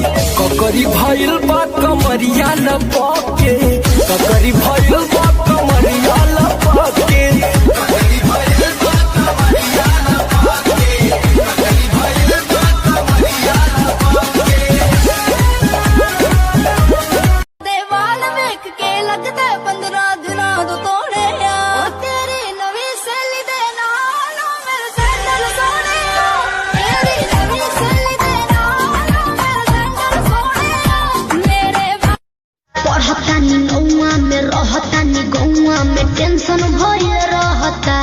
भइल बा कमरिया लपके ककरी भइल बा कमरिया लपके देवाल वेख के लगते 15 दिना तो तोड़े तेरी नवी सैली दे नालों मेरे सैंडल सोने तेरी नवी सैली दे नालों मेरे सैंडल सोने मेरे पढ़तानी नौआ में रहतानी गौआ में टेंशन भइल रहता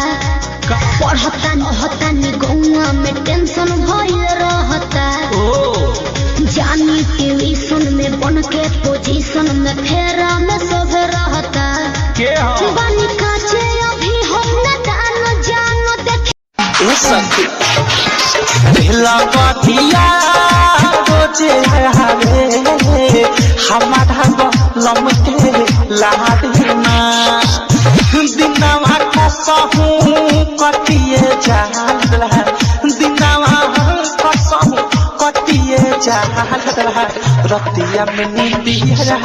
पढ़तानी गौआ में टेंशन भइल रहता जानी ट्यूशन में बन के पोजीशन में फेरा में सब रहता बानी काचे अभी हम न जानो देखे पहला बातिया रोजे हवे हमारा बलम के लाडना दिनवा कसहू कटिए जाला दिनवा कसहू कटिए जाला रतिया में नींदिया